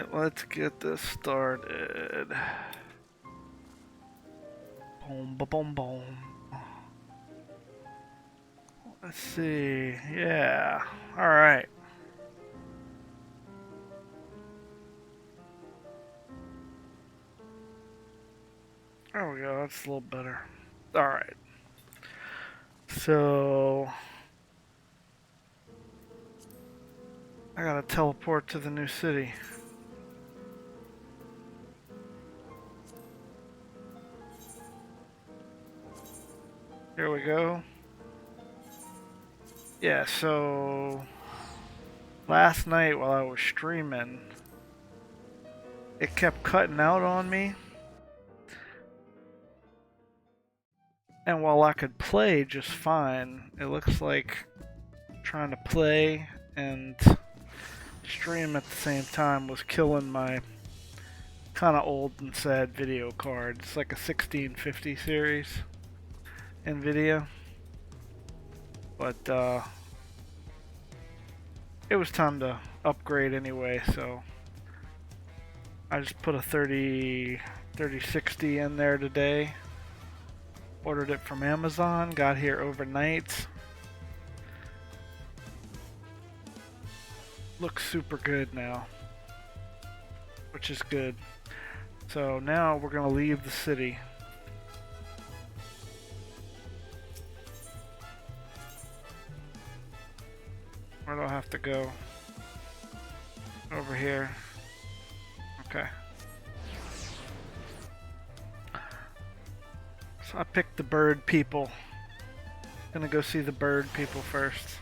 Alright, let's get this started. Boom, ba boom, boom. Let's see. Yeah. Alright. There we go. That's a little better. Alright. So I gotta teleport to the new city. Here we go. Yeah, so last night while I was streaming, it kept cutting out on me. And while I could play just fine, it looks like trying to play and stream at the same time was killing my kind of old and sad video card. It's like a 1650 series NVIDIA. But it was time to upgrade anyway, so I just put a 3060 in there today. Ordered it from Amazon, got here overnight. Looks super good now, which is good. So now we're gonna leave the city. Where do I have to go? Over here. Okay. So I picked the bird people. Gonna go see the bird people first.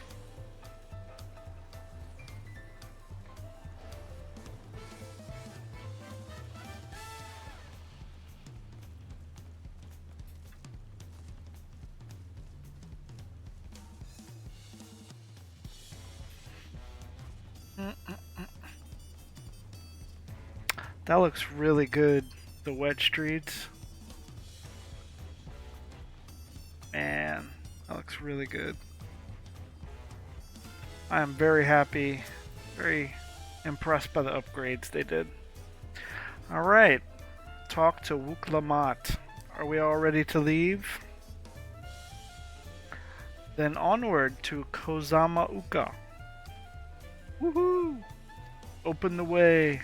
That looks really good, the wet streets. Man, that looks really good. I am very happy, very impressed by the upgrades they did. Alright, talk to Wuklamat. Are we all ready to leave? Then onward to Kozama Uka. Woohoo! Open the way.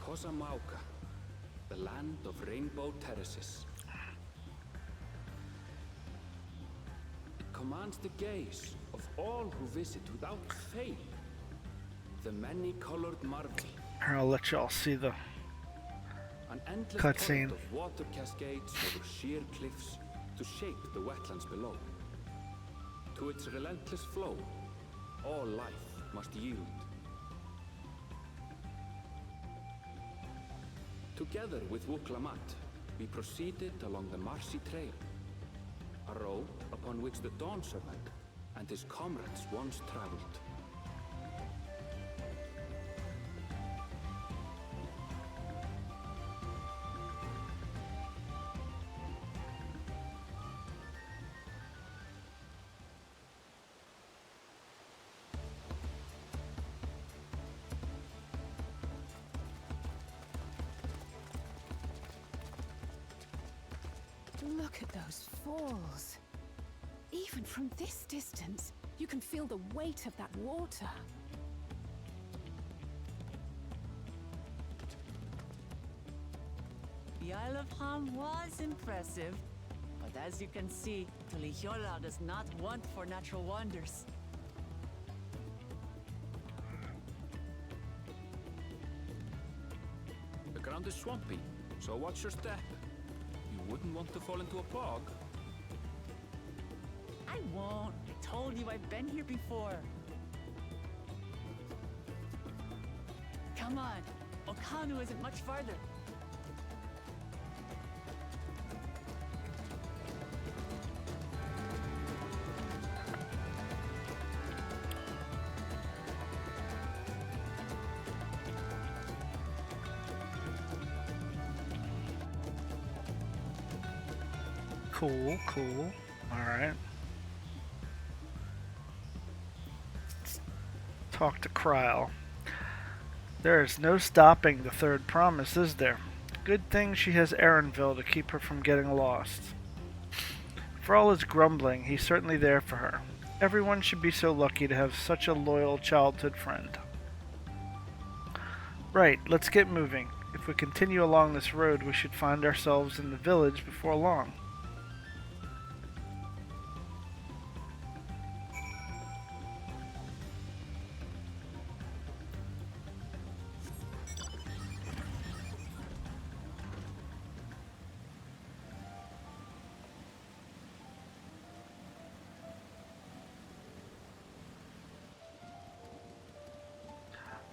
Kozamauka, the land of rainbow terraces. It commands the gaze of all who visit without fail. The many-colored marvel. Here, I'll let y'all see the An endless cutscene. torrent of water cascades over sheer cliffs to shape the wetlands below. To its relentless flow, all life must yield. Together with Wuklamat, we proceeded along the marshy trail, a road upon which the Dawn Servant and his comrades once traveled. Look at those falls. Even from this distance, you can feel the weight of that water. The Isle of Ham was impressive, but as you can see, Tulihiola does not want for natural wonders. The ground is swampy, so watch your step. You wouldn't want to fall into a bog. I won't. I told you I've been here before. Come on. Okanu isn't much farther. Cool, cool. Alright. Talk to Kryl. There is no stopping the third promise, is there? Good thing she has Erenville to keep her from getting lost. For all his grumbling, he's certainly there for her. Everyone should be so lucky to have such a loyal childhood friend. Right, let's get moving. If we continue along this road, we should find ourselves in the village before long.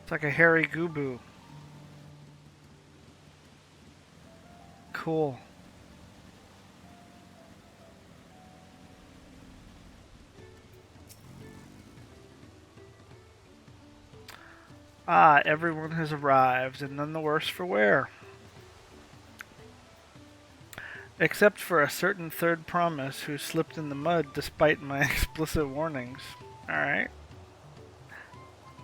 It's like a hairy gooboo. Cool. Ah, everyone has arrived, and none the worse for wear. Except for a certain third promise who slipped in the mud despite my explicit warnings. Alright.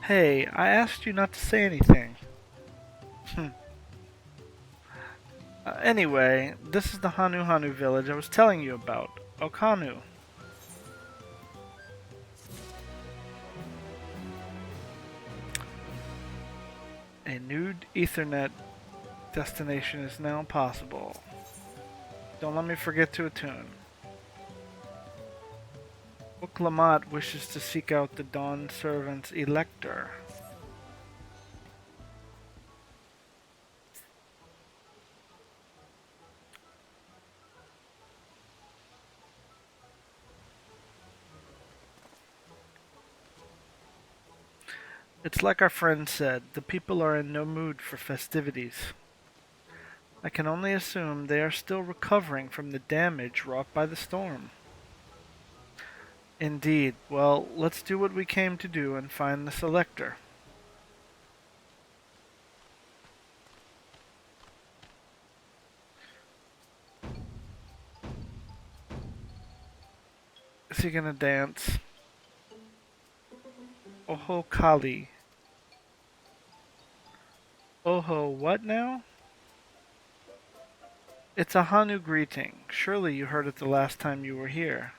Hey, I asked you not to say anything. Anyway, this is the Hanu Hanu village I was telling you about. Okanu. A new Ethernet destination is now possible. Don't let me forget to attune. Uklamat wishes to seek out the Dawn Servant's Elector. It's like our friend said, the people are in no mood for festivities. I can only assume they are still recovering from the damage wrought by the storm. Indeed. Well, let's do what we came to do and find the Selector. Is he gonna dance? Oho Kali. Oho what now? It's a Hanu greeting. Surely you heard it the last time you were here.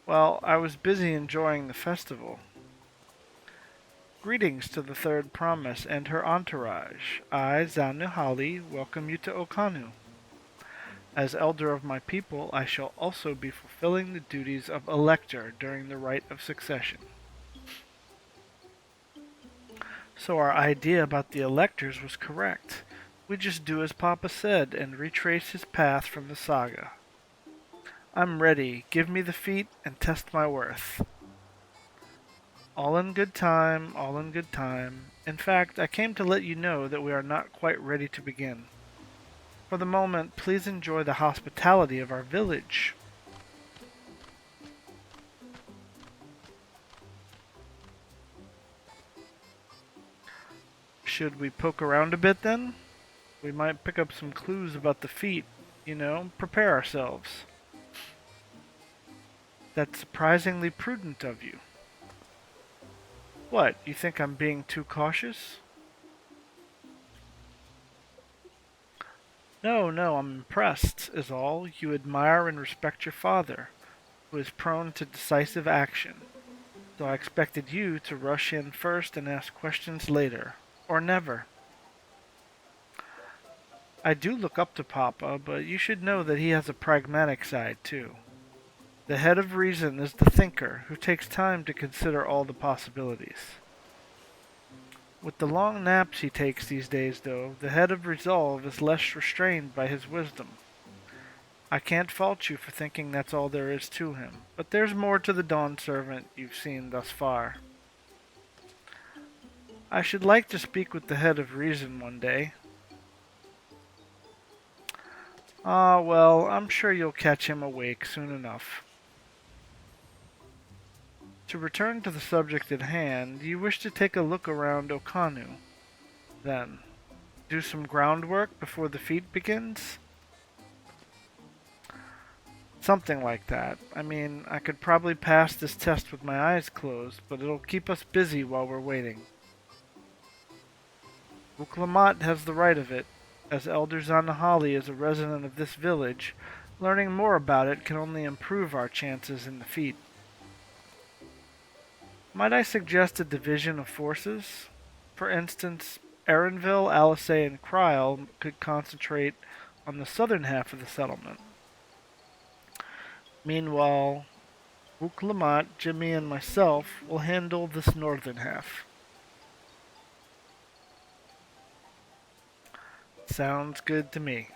Well, I was busy enjoying the festival. Greetings to the third promise and her entourage. I, Zanuhali, welcome you to Okanu. As elder of my people, I shall also be fulfilling the duties of elector during the rite of succession. So our idea about the electors was correct. We just do as Papa said and retrace his path from the saga. I'm ready. Give me the feat and test my worth. All in good time, all in good time. In fact, I came to let you know that we are not quite ready to begin. For the moment, please enjoy the hospitality of our village. Should we poke around a bit then? We might pick up some clues about the feat, you know, prepare ourselves. That's surprisingly prudent of you. What, you think I'm being too cautious? No, I'm impressed, is all. You admire and respect your father, who is prone to decisive action. So I expected you to rush in first and ask questions later. Or never. I do look up to Papa, but you should know that he has a pragmatic side, too. The head of reason is the thinker, who takes time to consider all the possibilities. With the long naps he takes these days, though, the head of resolve is less restrained by his wisdom. I can't fault you for thinking that's all there is to him, but there's more to the Dawn Servant you've seen thus far. I should like to speak with the head of reason one day. Ah, well, I'm sure you'll catch him awake soon enough. To return to the subject at hand, you wish to take a look around Okanu, then. Do some groundwork before the feat begins? Something like that. I mean, I could probably pass this test with my eyes closed, but it'll keep us busy while we're waiting. Uklamat has the right of it. As Elder Zanahali is a resident of this village, learning more about it can only improve our chances in the feat. Might I suggest a division of forces? For instance, Erenville, Alisay, and Kryl could concentrate on the southern half of the settlement. Meanwhile, Uklamat, Jimmy, and myself will handle this northern half. Sounds good to me.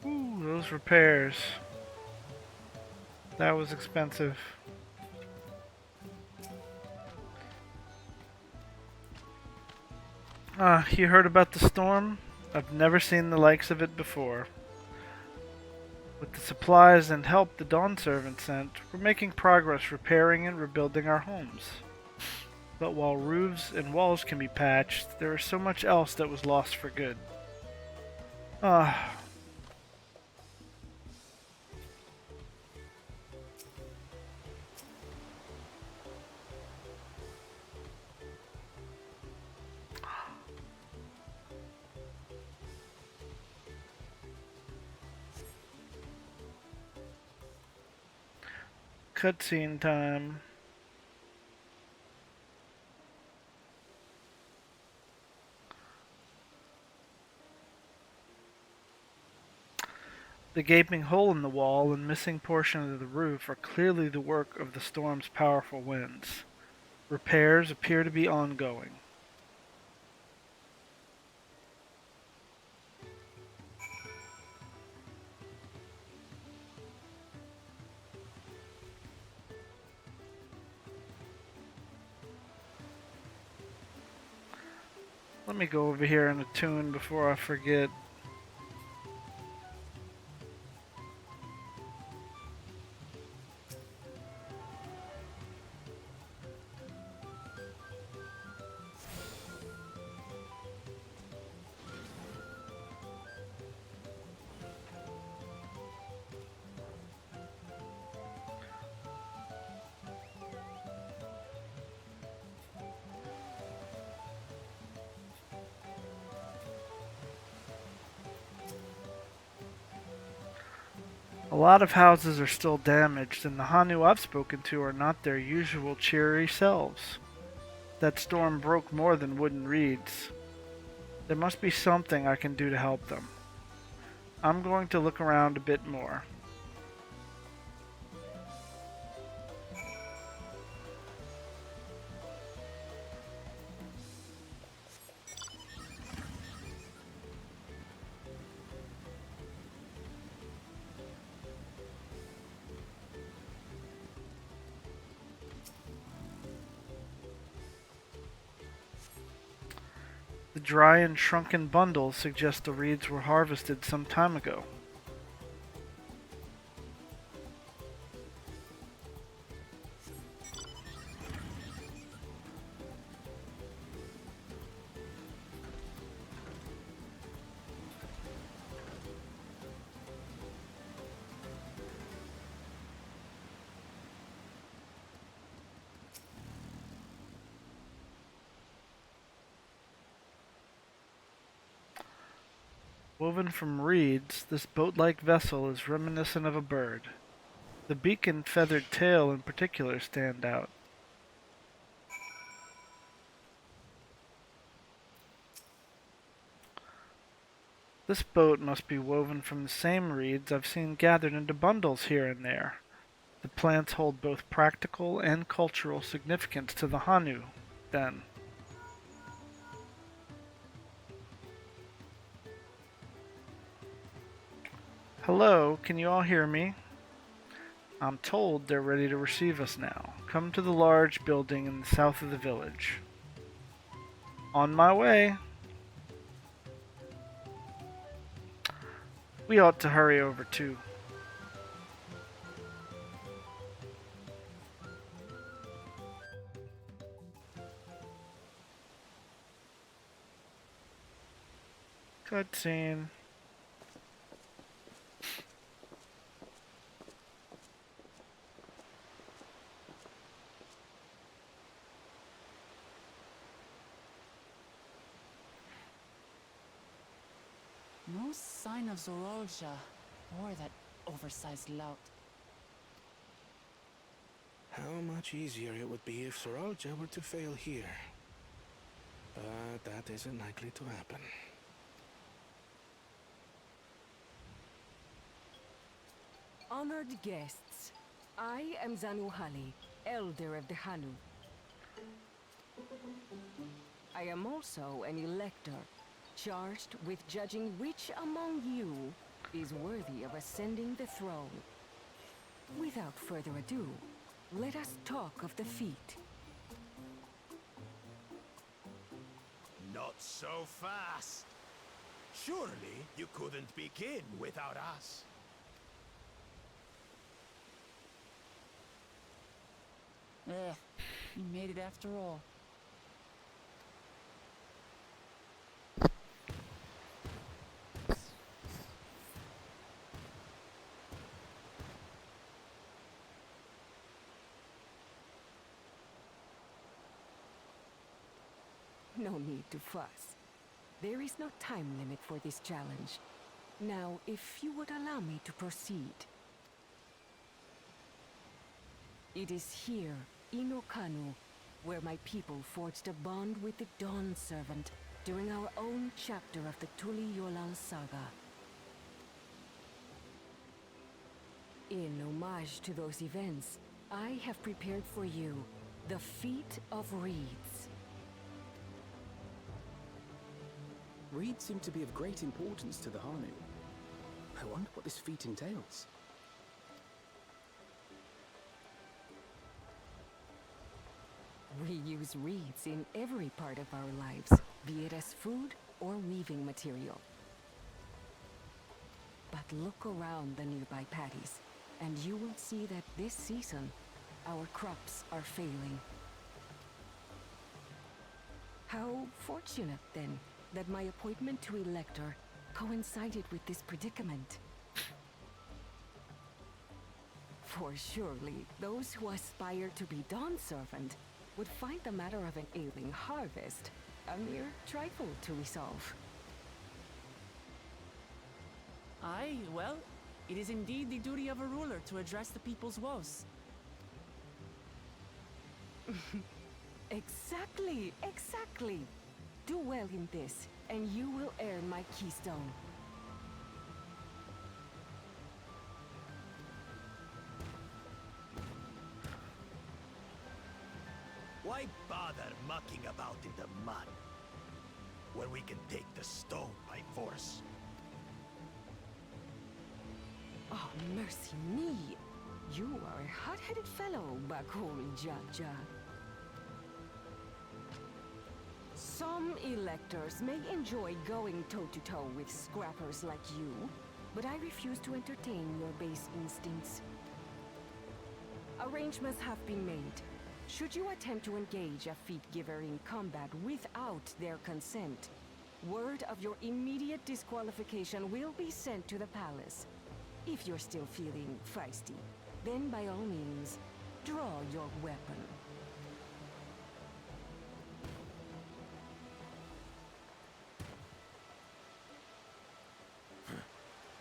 Ooh, those repairs. That was expensive. You heard about the storm? I've never seen the likes of it before. With the supplies and help the Dawn servant sent, we're making progress repairing and rebuilding our homes. But while roofs and walls can be patched, there is so much else that was lost for good. Ah, cutscene time. The gaping hole in the wall and missing portion of the roof are clearly the work of the storm's powerful winds. Repairs appear to be ongoing. Let me go over here and attune before I forget. A lot of houses are still damaged, and the Hanu I've spoken to are not their usual cheery selves. That storm broke more than wooden reeds. There must be something I can do to help them. I'm going to look around a bit more. The dry and shrunken bundles suggest the reeds were harvested some time ago. Woven from reeds, this boat-like vessel is reminiscent of a bird. The beak and feathered tail in particular stand out. This boat must be woven from the same reeds I've seen gathered into bundles here and there. The plants hold both practical and cultural significance to the Hanu, then. Hello, can you all hear me? I'm told they're ready to receive us now. Come to the large building in the south of the village. On my way. We ought to hurry over too. Cutscene. No sign of Zorolja or that oversized lout. How much easier it would be if Soralja were to fail here. But that isn't likely to happen. Honored guests, I am Zanuhali, Elder of the Hanu. I am also an elector, charged with judging which among you is worthy of ascending the throne. Without further ado, let us talk of the feat. Not so fast. Surely you couldn't begin without us. You made it after all. No need to fuss. There is no time limit for this challenge. Now, if you would allow me to proceed. It is here, in Okanu, where my people forged a bond with the Dawn Servant during our own chapter of the Tuli Yolal saga. In homage to those events, I have prepared for you the Feat of Reeds. Reeds seem to be of great importance to the Hanu. I wonder what this feat entails. We use reeds in every part of our lives, be it as food or weaving material. But look around the nearby paddies, and you will see that this season, our crops are failing. How fortunate, then, that my appointment to Elector coincided with this predicament. For surely, those who aspire to be Dawn Servant would find the matter of an ailing harvest a mere trifle to resolve. Aye, well, it is indeed the duty of a ruler to address the people's woes. Exactly, exactly. Do well in this, and you will earn my keystone. Why bother mucking about in the mud when we can take the stone by force? Oh, mercy me! You are a hot-headed fellow, Bakul Jaja. Some electors may enjoy going toe-to-toe with scrappers like you, but I refuse to entertain your base instincts. Arrangements have been made. Should you attempt to engage a feat giver in combat without their consent, word of your immediate disqualification will be sent to the palace. If you're still feeling feisty, then by all means, draw your weapon.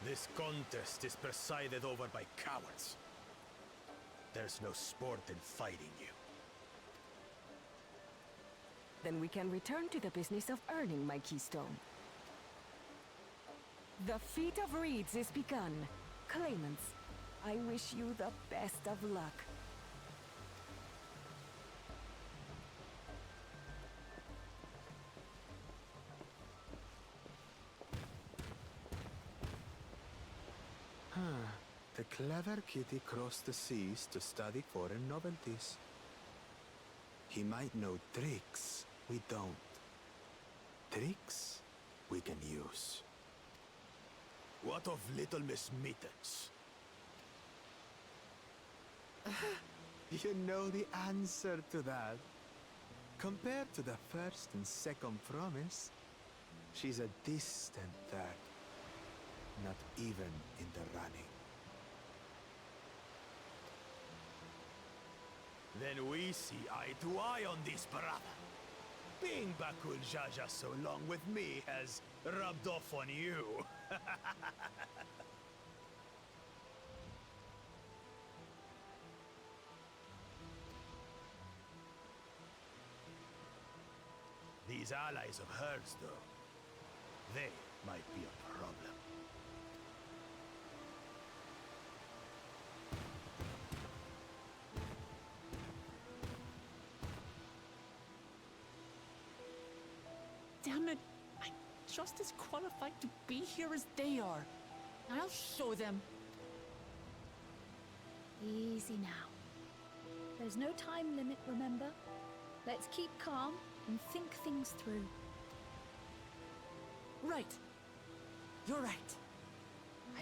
This contest is presided over by cowards. There's no sport in fighting you. Then we can return to the business of earning my keystone. The feat of reeds is begun. Claimants, I wish you the best of luck. The clever kitty crossed the seas to study foreign novelties. He might know tricks we don't. Tricks we can use. What of Little Miss Mittens? You know the answer to that. Compared to the first and second promise, she's a distant third. Not even in the running. Then we see eye to eye on this, brother. Being Bakul Jaja so long with me has rubbed off on you. These allies of hers, though, they might be a problem. Damn it! I'm just as qualified to be here as they are. I'll show them. Easy now. There's no time limit, remember? Let's keep calm and think things through. Right. You're right.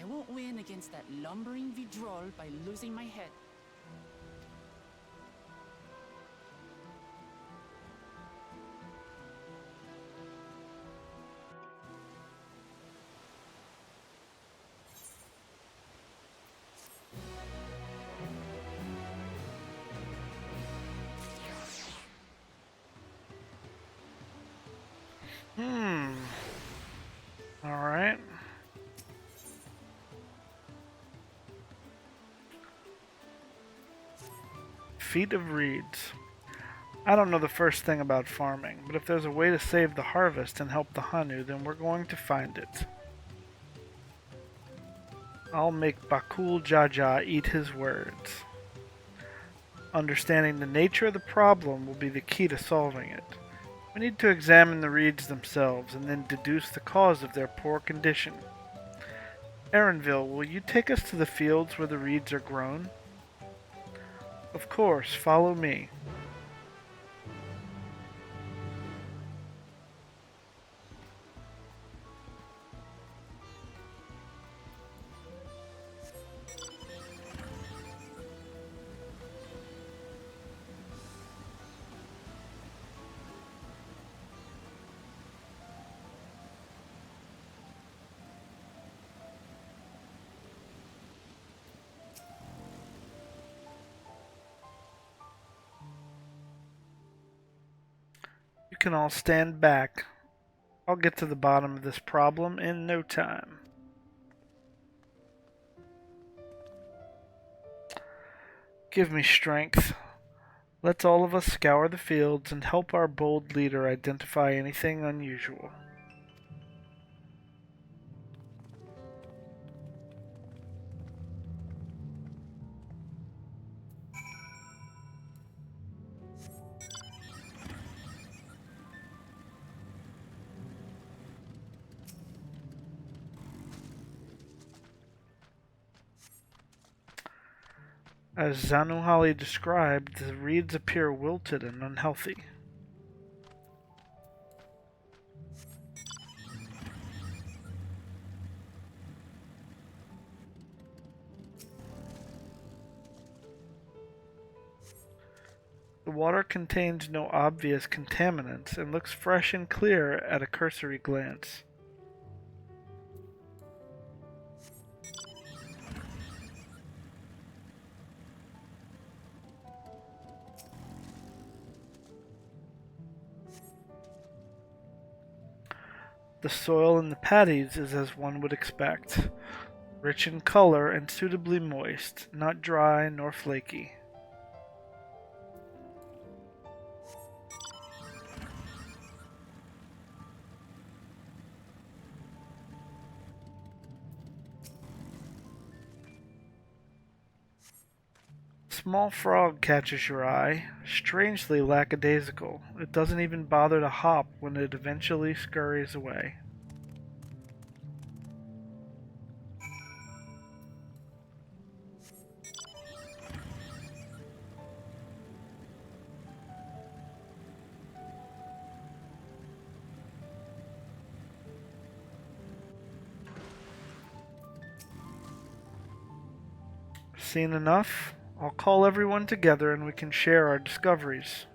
I won't win against that lumbering Vidrol by losing my head. Alright. Feet of Reeds. I don't know the first thing about farming, but if there's a way to save the harvest and help the Hanu, then we're going to find it. I'll make Bakul Jaja eat his words. Understanding the nature of the problem will be the key to solving it. We need to examine the reeds themselves and then deduce the cause of their poor condition. Erenville, will you take us to the fields where the reeds are grown? Of course, follow me. You can all stand back. I'll get to the bottom of this problem in no time. Give me strength. Let's all of us scour the fields and help our bold leader identify anything unusual. As Zanuhali described, the reeds appear wilted and unhealthy. The water contains no obvious contaminants and looks fresh and clear at a cursory glance. The soil in the paddies is as one would expect, rich in color and suitably moist, not dry nor flaky. small frog catches your eye, strangely lackadaisical. It doesn't even bother to hop when it eventually scurries away. Seen enough? I'll call everyone together and we can share our discoveries.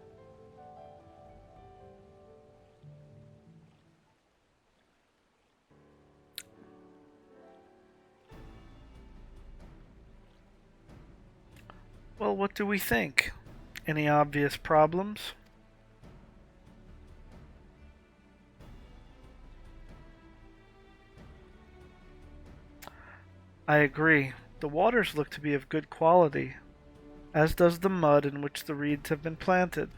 Well, what do we think? Any obvious problems? I agree. The waters look to be of good quality, as does the mud in which the reeds have been planted.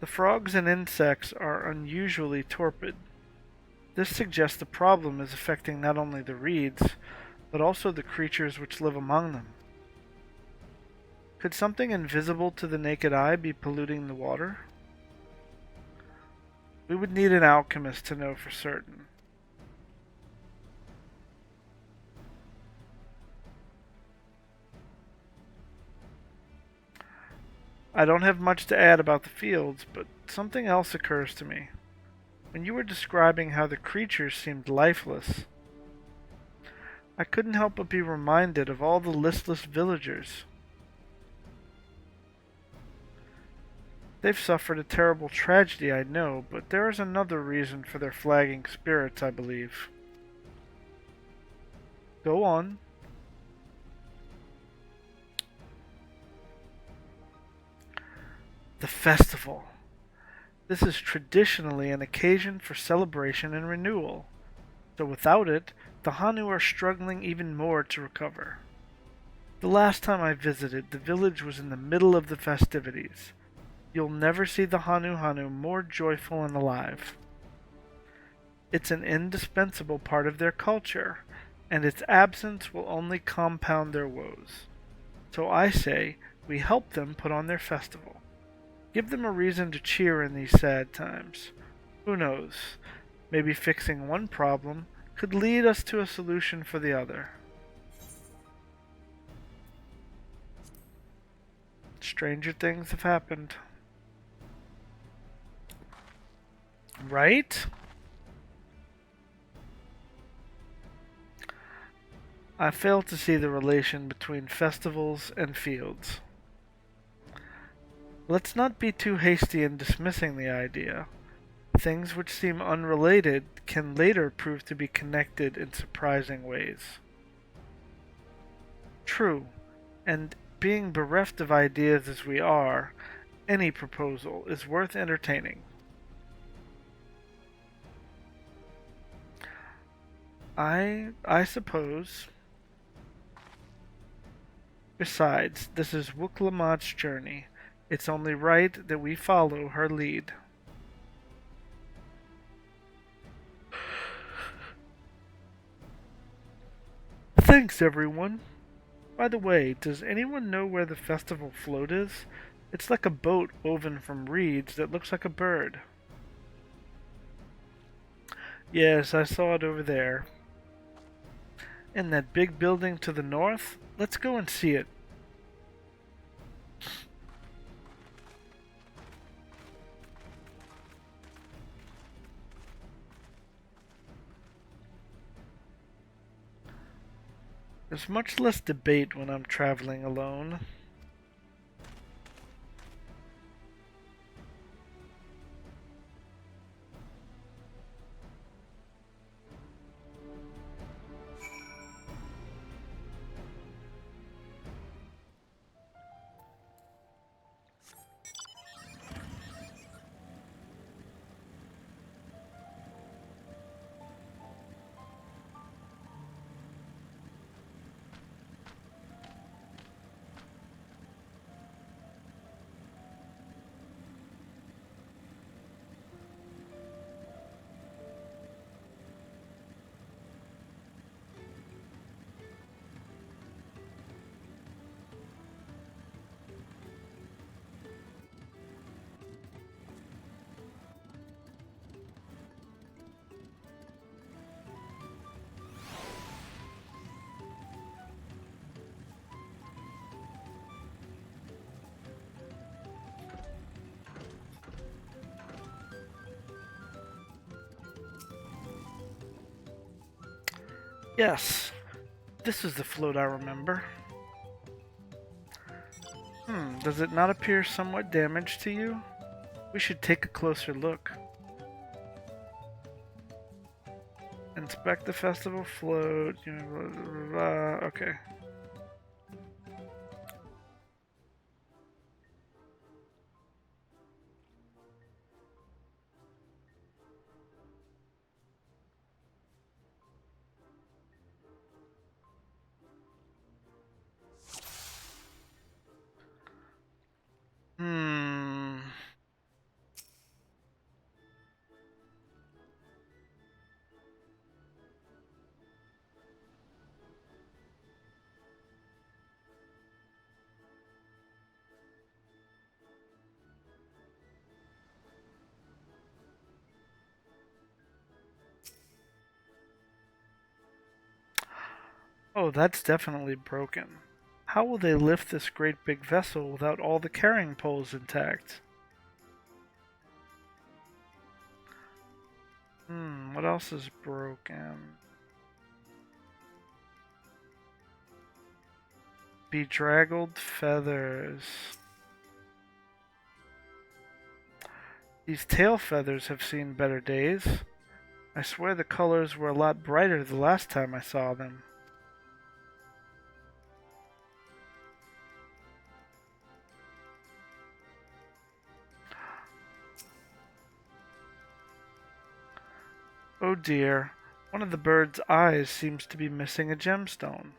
The frogs and insects are unusually torpid. This suggests the problem is affecting not only the reeds, but also the creatures which live among them. Could something invisible to the naked eye be polluting the water? We would need an alchemist to know for certain. I don't have much to add about the fields, but something else occurs to me. When you were describing how the creatures seemed lifeless, I couldn't help but be reminded of all the listless villagers. They've suffered a terrible tragedy, I know, but there is another reason for their flagging spirits, I believe. Go on. The festival. This is traditionally an occasion for celebration and renewal, so without it, the Hanu are struggling even more to recover. The last time I visited, the village was in the middle of the festivities. You'll never see the Hanu more joyful and alive. It's an indispensable part of their culture, and its absence will only compound their woes. So I say, we help them put on their festival. Give them a reason to cheer in these sad times. Who knows? Maybe fixing one problem could lead us to a solution for the other. Stranger things have happened. Right? I fail to see the relation between festivals and fields. Let's not be too hasty in dismissing the idea. Things which seem unrelated can later prove to be connected in surprising ways. True, and being bereft of ideas as we are, any proposal is worth entertaining. I suppose. Besides, this is Wuk-Lamat's journey. It's only right that we follow her lead. Thanks, everyone. By the way, does anyone know where the festival float is? It's like a boat woven from reeds that looks like a bird. Yes, I saw it over there. In that big building to the north? Let's go and see it. There's much less debate when I'm traveling alone. Yes, this is the float I remember. Does it not appear somewhat damaged to you? We should take a closer look. Inspect the festival float. Okay. Oh, that's definitely broken. How will they lift this great big vessel without all the carrying poles intact? What else is broken? Bedraggled feathers. These tail feathers have seen better days. I swear the colors were a lot brighter the last time I saw them. Oh dear, one of the bird's eyes seems to be missing a gemstone.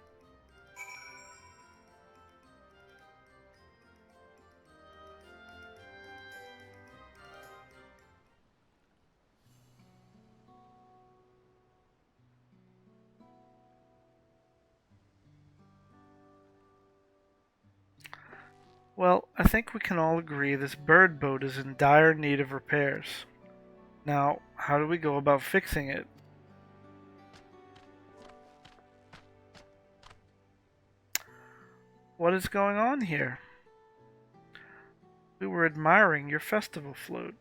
Well, I think we can all agree this bird boat is in dire need of repairs. Now, how do we go about fixing it? What is going on here? We were admiring your festival float.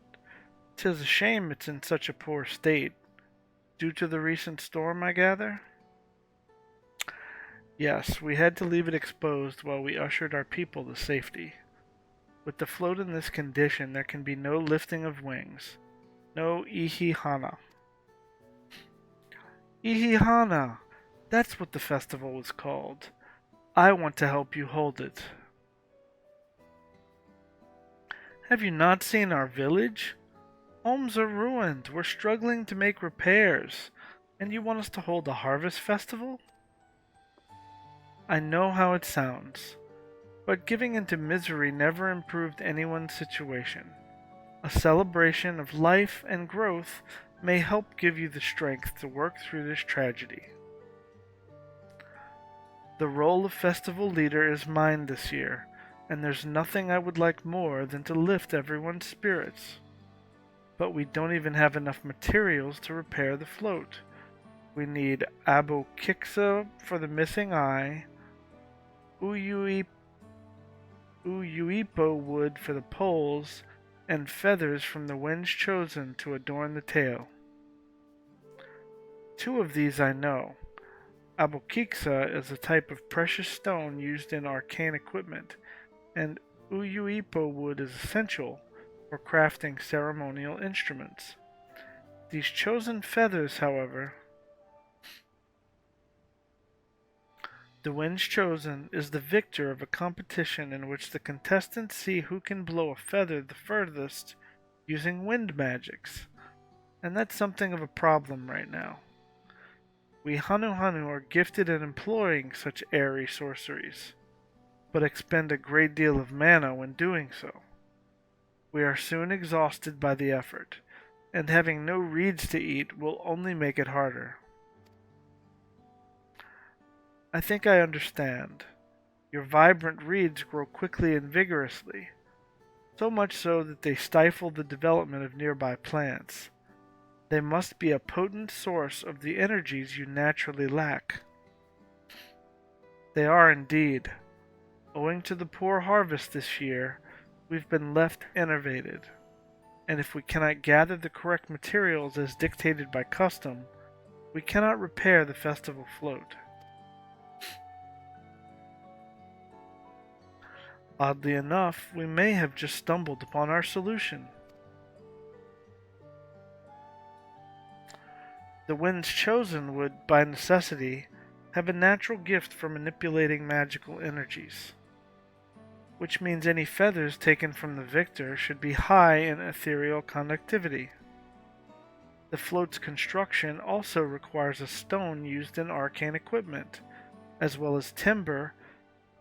'Tis a shame it's in such a poor state. Due to the recent storm, I gather? Yes, we had to leave it exposed while we ushered our people to safety. With the float in this condition, there can be no lifting of wings. No Ihihana. Ihihana! That's what the festival was called. I want to help you hold it. Have you not seen our village? Homes are ruined. We're struggling to make repairs. And you want us to hold a harvest festival? I know how it sounds, but giving into misery never improved anyone's situation. A celebration of life and growth may help give you the strength to work through this tragedy. The role of festival leader is mine this year, and there's nothing I would like more than to lift everyone's spirits. But we don't even have enough materials to repair the float. We need Abokiksa for the missing eye, Uyuipo wood for the poles, and feathers from the winds chosen to adorn the tail. Two of these I know. Abokiksa is a type of precious stone used in arcane equipment, and Uyuipo wood is essential for crafting ceremonial instruments. These chosen feathers, however, the winds chosen is the victor of a competition in which the contestants see who can blow a feather the furthest using wind magics. And that's something of a problem right now. We Hanu Hanu are gifted in employing such airy sorceries, but expend a great deal of mana when doing so. We are soon exhausted by the effort, and having no reeds to eat will only make it harder. I think I understand. Your vibrant reeds grow quickly and vigorously, so much so that they stifle the development of nearby plants. They must be a potent source of the energies you naturally lack. They are indeed. Owing to the poor harvest this year, we've been left enervated, and if we cannot gather the correct materials as dictated by custom, We cannot repair the festival float. Oddly enough, we may have just stumbled upon our solution. The winds chosen would, by necessity, have a natural gift for manipulating magical energies, which means any feathers taken from the victor should be high in ethereal conductivity. The float's construction also requires a stone used in arcane equipment, as well as timber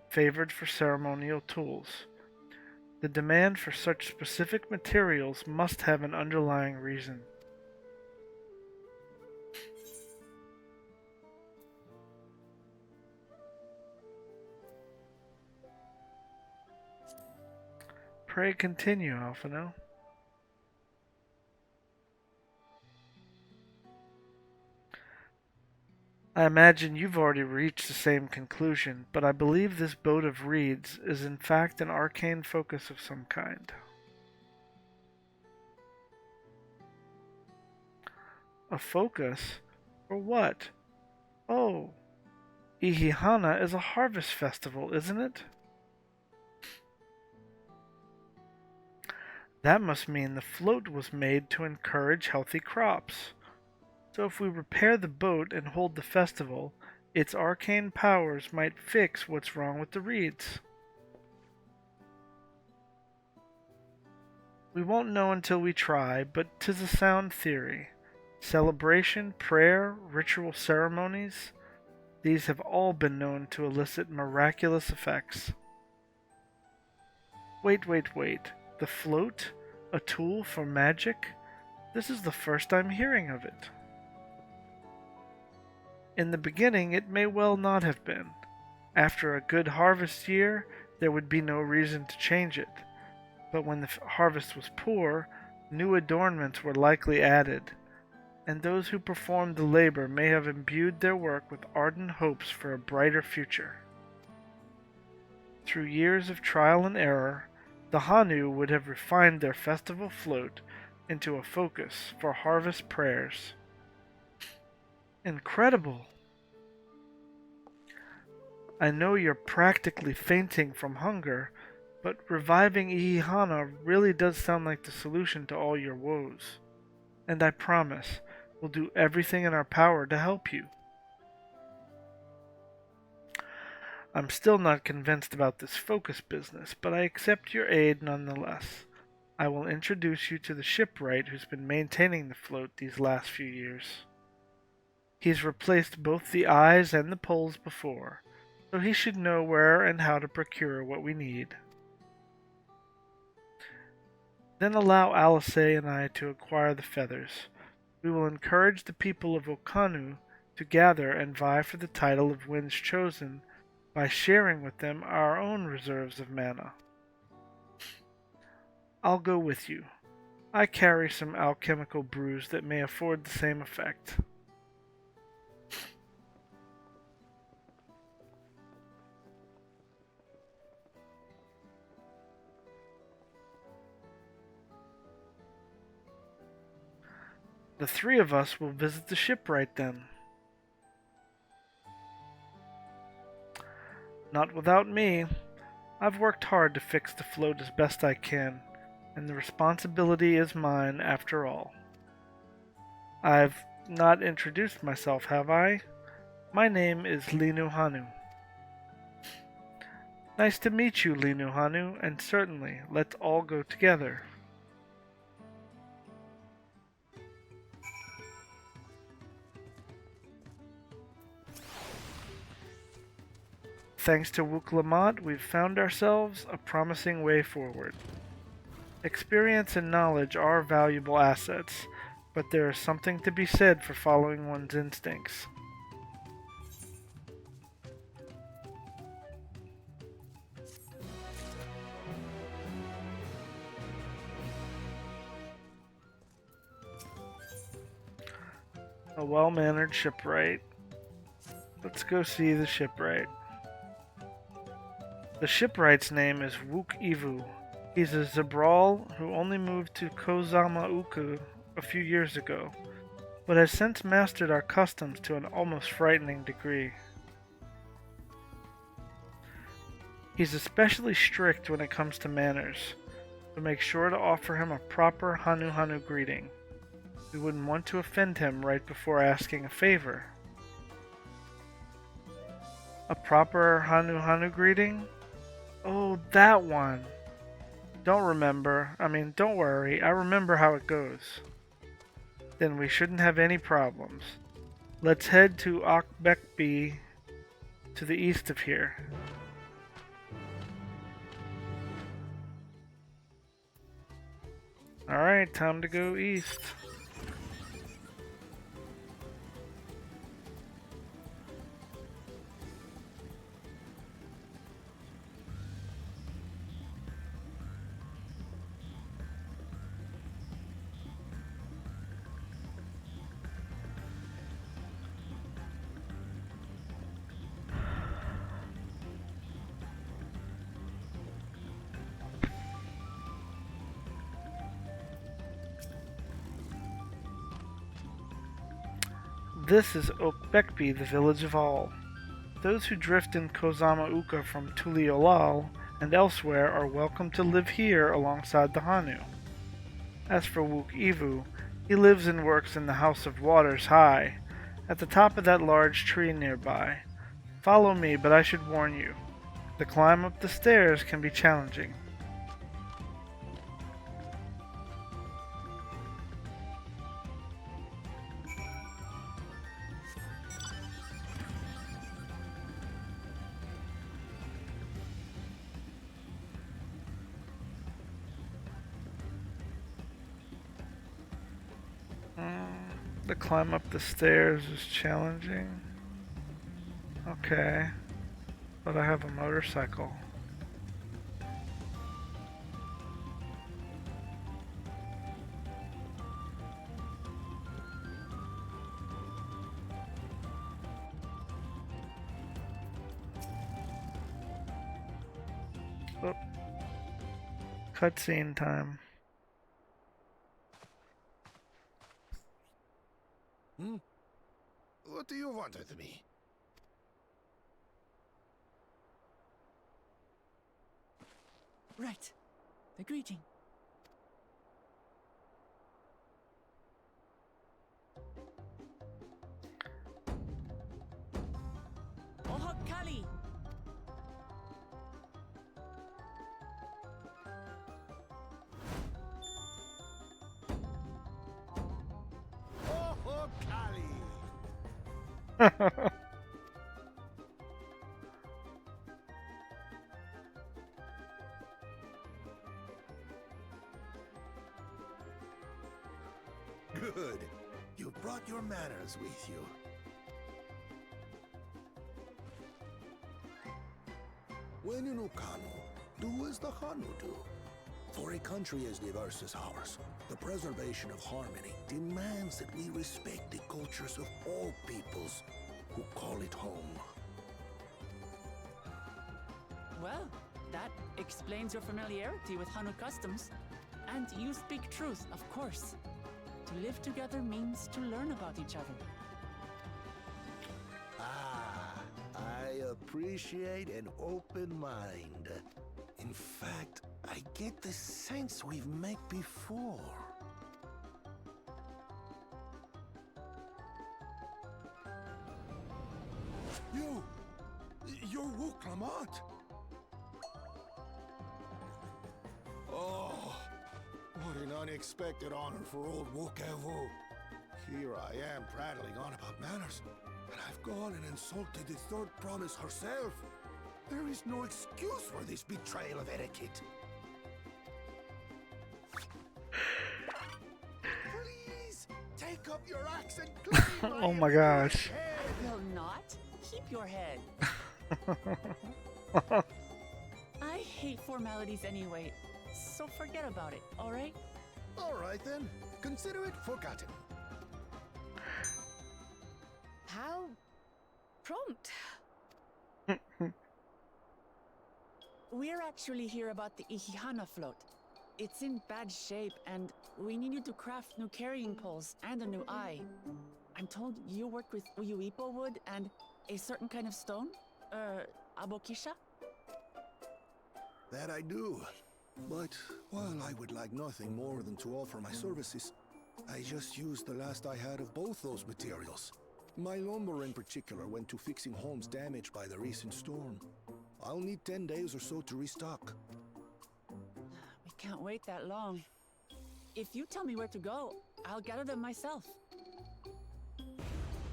favored for ceremonial tools. The demand for such specific materials must have an underlying reason. Pray continue, Alphino. I imagine you've already reached the same conclusion, but I believe this boat of reeds is in fact an arcane focus of some kind. A focus? For what? Oh, Ihihana is a harvest festival, isn't it? That must mean the float was made to encourage healthy crops. So if we repair the boat and hold the festival, its arcane powers might fix what's wrong with the reeds. We won't know until we try, but 'tis a sound theory. Celebration, prayer, ritual ceremonies, these have all been known to elicit miraculous effects. Wait. The float? A tool for magic? This is the first I'm hearing of it. In the beginning, it may well not have been. After a good harvest year, there would be no reason to change it. But when the harvest was poor, new adornments were likely added, and those who performed the labor may have imbued their work with ardent hopes for a brighter future. Through years of trial and error, the Hanu would have refined their festival float into a focus for harvest prayers. Incredible! I know you're practically fainting from hunger, but reviving Ihihana really does sound like the solution to all your woes. And I promise, we'll do everything in our power to help you. I'm still not convinced about this focus business, but I accept your aid nonetheless. I will introduce you to the shipwright who's been maintaining the float these last few years. He's replaced both the eyes and the poles before, so he should know where and how to procure what we need. Then allow Alice and I to acquire the feathers. We will encourage the people of Okanu to gather and vie for the title of Winds Chosen by sharing with them our own reserves of mana. I'll go with you. I carry some alchemical brews that may afford the same effect. The three of us will visit the shipwright then. Not without me. I've worked hard to fix the float as best I can, and the responsibility is mine after all. I've not introduced myself, have I? My name is Linuhanu. Nice to meet you, Linuhanu, and certainly, let's all go together. Thanks to Wuklamat, we've found ourselves a promising way forward. Experience and knowledge are valuable assets, but there is something to be said for following one's instincts. A well-mannered shipwright. Let's go see the shipwright. The shipwright's name is Wook Ivu. He's a Zabral who only moved to Kozama Uku a few years ago, but has since mastered our customs to an almost frightening degree. He's especially strict when it comes to manners, so make sure to offer him a proper Hanu Hanu greeting. We wouldn't want to offend him right before asking a favor. A proper Hanu Hanu greeting? Oh, that one. Don't worry, I remember how it goes. Then we shouldn't have any problems. Let's head to Okbekbi, to the east of here. Alright, time to go east. This is Okbekbi, the village of all. Those who drift in Kozama Uka from Tuliolal and elsewhere are welcome to live here alongside the Hanu. As for Wook Ivu, he lives and works in the House of Waters High, at the top of that large tree nearby. Follow me, but I should warn you, the climb up the stairs can be challenging. The climb up the stairs is challenging. Okay. But I have a motorcycle. Oh. Cutscene time. What do you want with me? Right. The greeting. Ohok Kali! Oh, Kali! Good. You brought your manners with you. When in Ukano, do as the Hanu do. For a country as diverse as ours, the preservation of harmony demands that we respect the cultures of all peoples who call it home. Well, that explains your familiarity with Hanu customs. And you speak truth, of course. To live together means to learn about each other. Ah, I appreciate an open mind. In fact, I get the sense we've met before. You're Wook Lamont. Oh, what an unexpected honor for old Wook Evu. Here I am prattling on about manners, and I've gone and insulted the third promise herself. There is no excuse for this betrayal of etiquette. Please, take up your axe and clean Oh my gosh. Will not? Keep your head. I hate formalities anyway, so forget about it, alright? Alright then, consider it forgotten. How prompt. We're actually here about the Ihihana float. It's in bad shape, and we need you to craft new carrying poles and a new eye. I'm told you work with Uyuipo wood and a certain kind of stone? Abokisha? That I do. But while I would like nothing more than to offer my services, I just used the last I had of both those materials. My lumber in particular went to fixing homes damaged by the recent storm. I'll need 10 days or so to restock. We can't wait that long. If you tell me where to go, I'll gather them myself.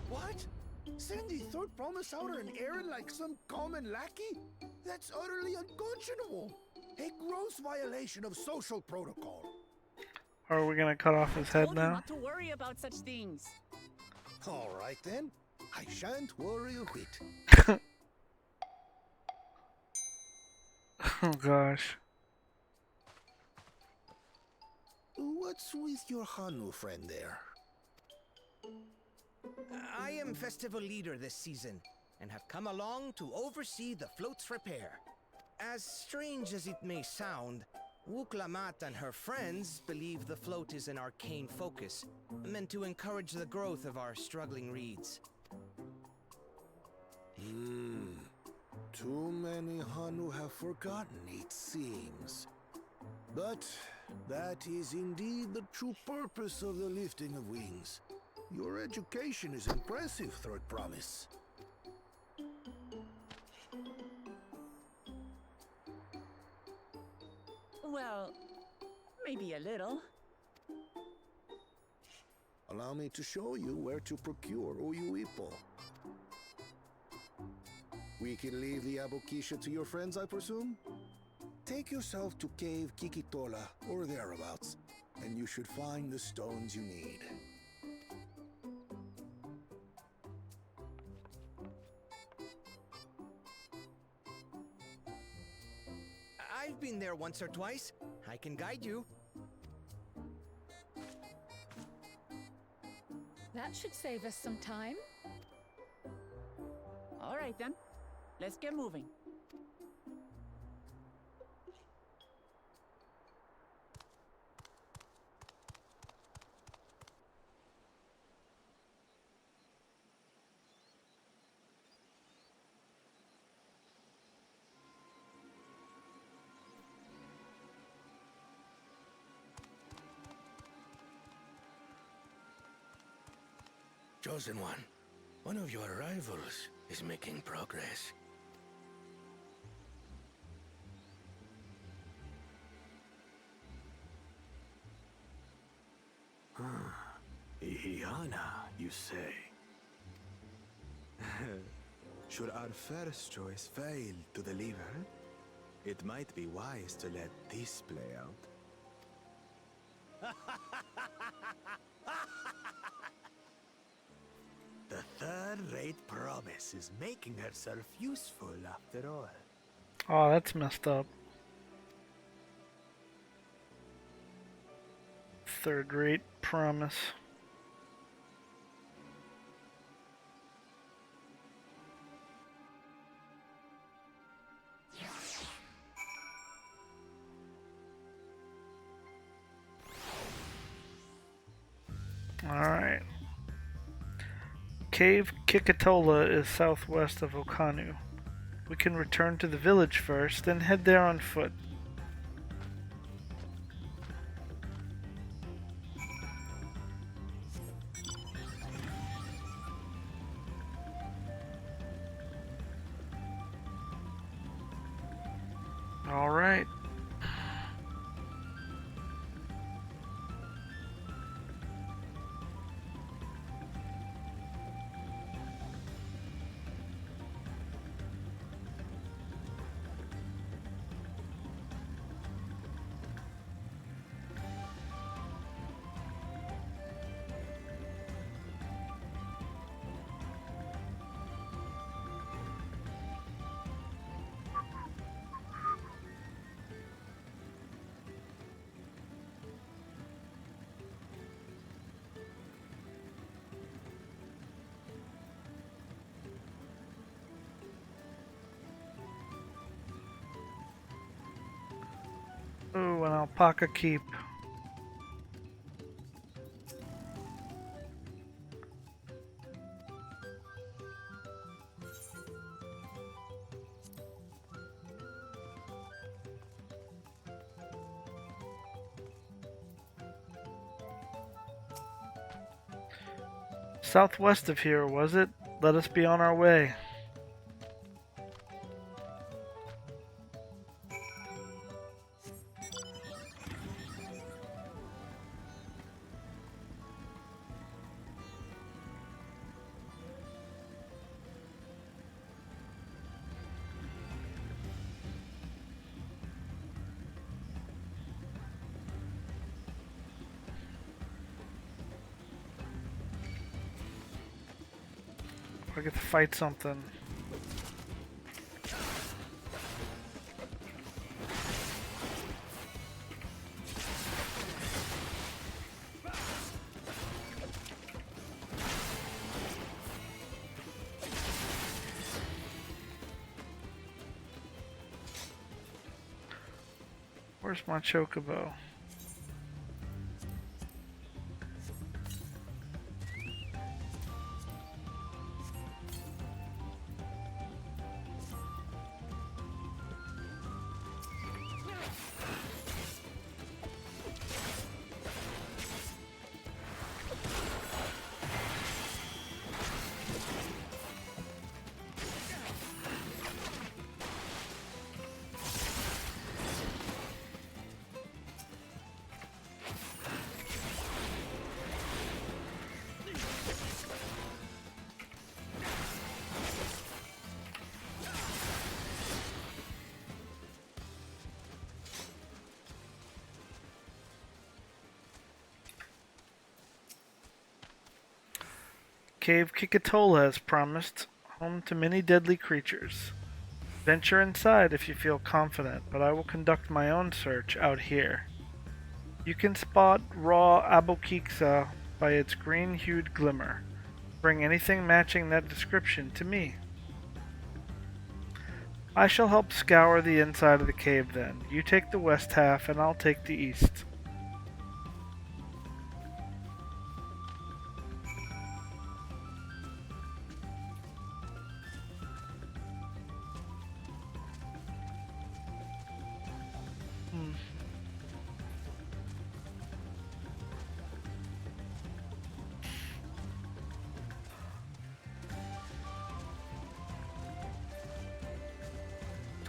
What? Send the third promise out on an errand like some common lackey? That's utterly unconscionable. A gross violation of social protocol. Are we gonna cut off his head Told you now? not to worry about such things. All right then. I shan't worry a whit. Oh gosh. What's with your Hanu friend there? I am festival leader this season, and have come along to oversee the float's repair. As strange as it may sound, Wuklamat and her friends believe the float is an arcane focus, meant to encourage the growth of our struggling reeds. Too many Hanu have forgotten, it seems. But that is indeed the true purpose of the lifting of wings. Your education is impressive, Third Promise. Well, maybe a little. Allow me to show you where to procure Uyuipo. We can leave the Abokisha to your friends, I presume? Take yourself to Cave Kikitola, or thereabouts, and you should find the stones you need. I've been there once or twice. I can guide you. That should save us some time. All right then, let's get moving. Chosen one of your rivals is making progress. Iana, you say? Should our first choice fail to deliver, it might be wise to let this play out. The third-rate promise is making herself useful after all. Oh, that's messed up. Third-rate promise. Alright. Cave Kikitola is southwest of Okanu. We can return to the village first, then head there on foot. Alright. an alpaca keep. Southwest of here, was it? Let us be on our way. I get to fight something. Where's my chocobo? Cave Kikatola as promised, home to many deadly creatures. Venture inside if you feel confident, but I will conduct my own search out here. You can spot raw Abokiksa by its green-hued glimmer. Bring anything matching that description to me. I shall help scour the inside of the cave then. You take the west half and I'll take the east.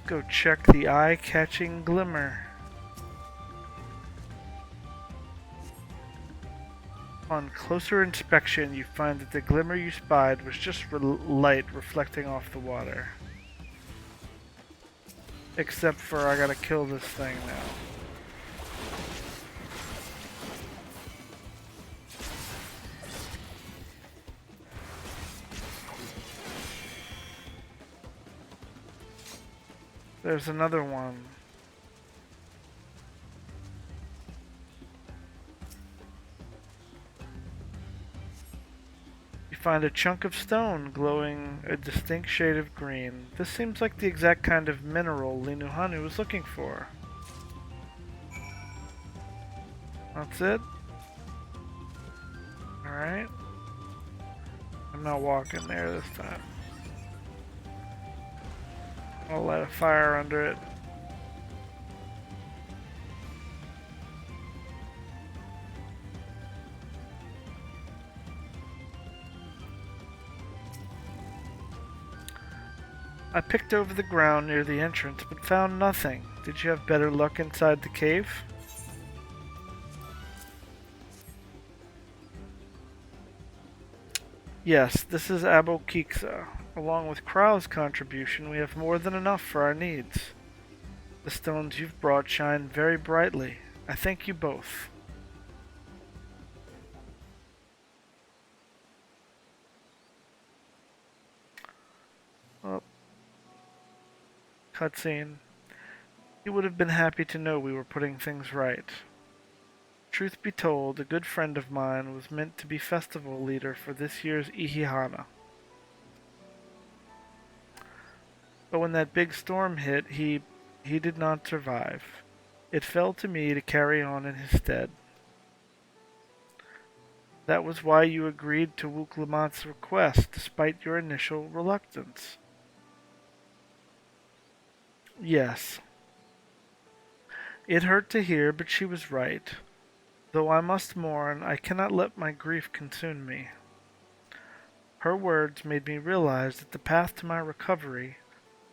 Go check the eye-catching glimmer. On closer inspection, you find that the glimmer you spied was just light reflecting off the water. Except for I gotta kill this thing now. There's another one. You find a chunk of stone glowing a distinct shade of green. This seems like the exact kind of mineral Linuhanu was looking for. That's it? Alright. I'm not walking there this time. I'll light a fire under it. I picked over the ground near the entrance, but found nothing. Did you have better luck inside the cave? Yes, this is Abokiksa. Along with Krau's contribution, we have more than enough for our needs. The stones you've brought shine very brightly. I thank you both. Oh. Cutscene. You would have been happy to know we were putting things right. Truth be told, a good friend of mine was meant to be festival leader for this year's Ihihana. But when that big storm hit, he did not survive. It fell to me to carry on in his stead. That was why you agreed to Wuklamant's request, despite your initial reluctance. Yes. It hurt to hear, but she was right. Though I must mourn, I cannot let my grief consume me. Her words made me realize that the path to my recovery,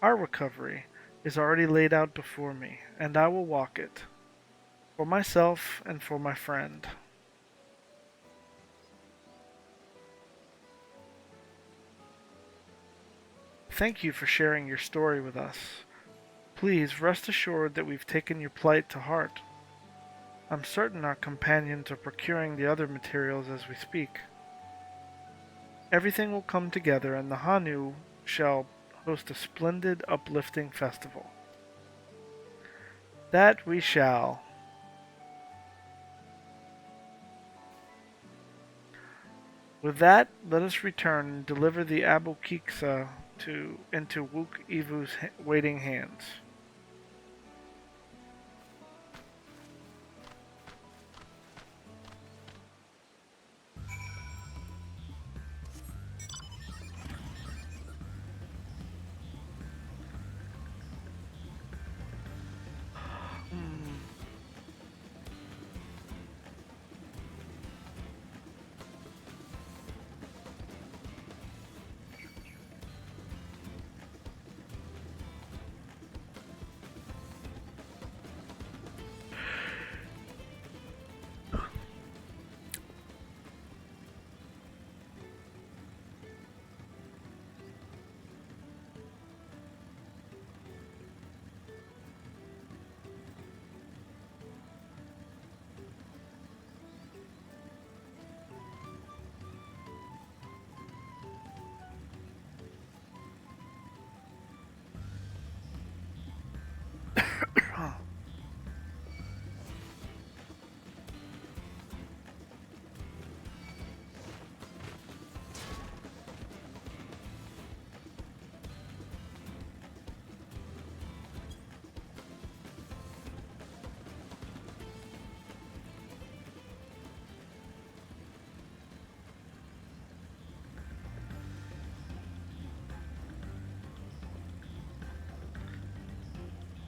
our recovery, is already laid out before me, and I will walk it. For myself and for my friend. Thank you for sharing your story with us. Please rest assured that we've taken your plight to heart. I'm certain our companions are procuring the other materials as we speak. Everything will come together and the Hanu shall host a splendid, uplifting festival. That we shall. With that, let us return and deliver the Abukiksa into Wook Ivu's waiting hands.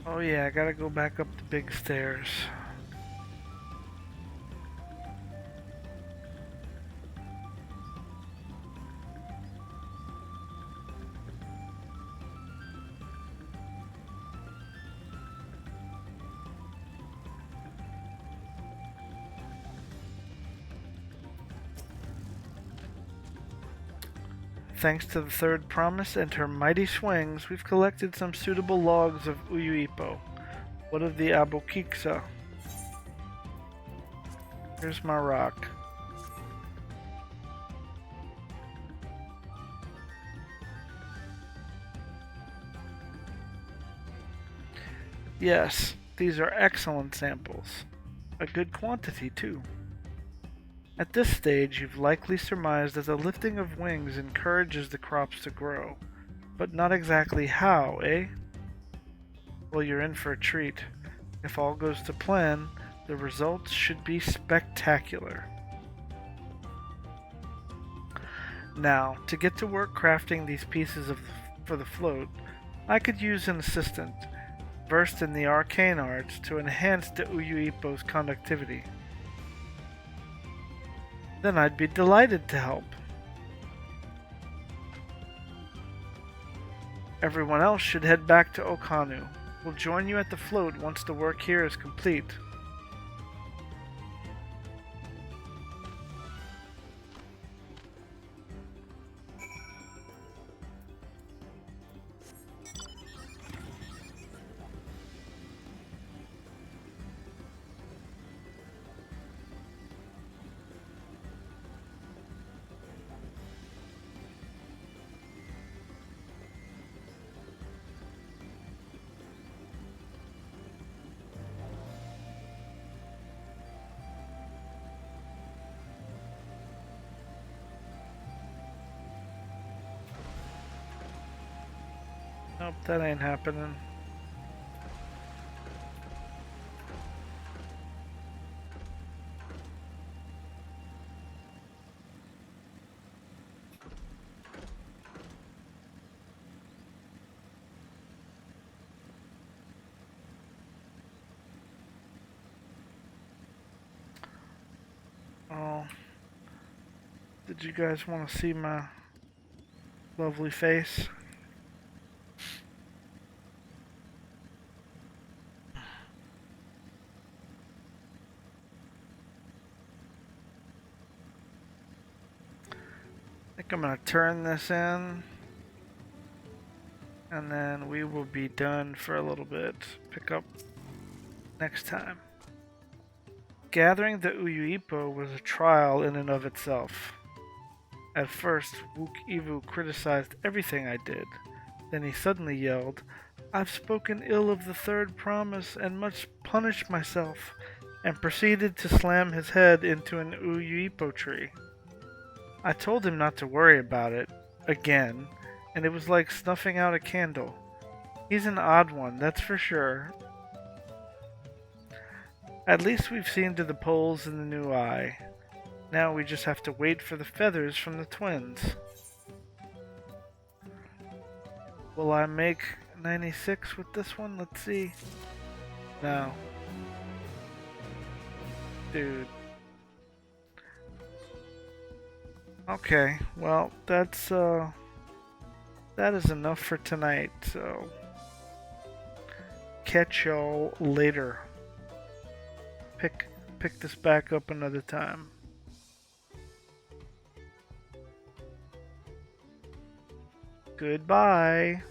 Oh yeah, I gotta go back up the big stairs. Thanks to the third promise and her mighty swings, we've collected some suitable logs of Uyuipo. What of the Abukiksa? Here's my rock. Yes, these are excellent samples. A good quantity, too. At this stage, you've likely surmised that the lifting of wings encourages the crops to grow. But not exactly how, eh? Well, you're in for a treat. If all goes to plan, the results should be spectacular. Now, to get to work crafting these pieces for the float, I could use an assistant, versed in the arcane arts, to enhance the Uyuipo's conductivity. Then I'd be delighted to help. Everyone else should head back to Okanu. We'll join you at the float once the work here is complete. Nope, that ain't happening. Did you guys want to see my lovely face? I think I'm going to turn this in, and then we will be done for a little bit. Pick up next time. Gathering the Uyuipo was a trial in and of itself. At first, Wook Ivu criticized everything I did. Then he suddenly yelled, "I've spoken ill of the third promise and must punish myself," and proceeded to slam his head into an Uyuipo tree. I told him not to worry about it, again, and it was like snuffing out a candle. He's an odd one, that's for sure. At least we've seen to the poles in the new eye. Now we just have to wait for the feathers from the twins. Will I make 96 with this one? Let's see. No. Dude. Okay, well, that is enough for tonight, so catch y'all later. Pick this back up another time. Goodbye.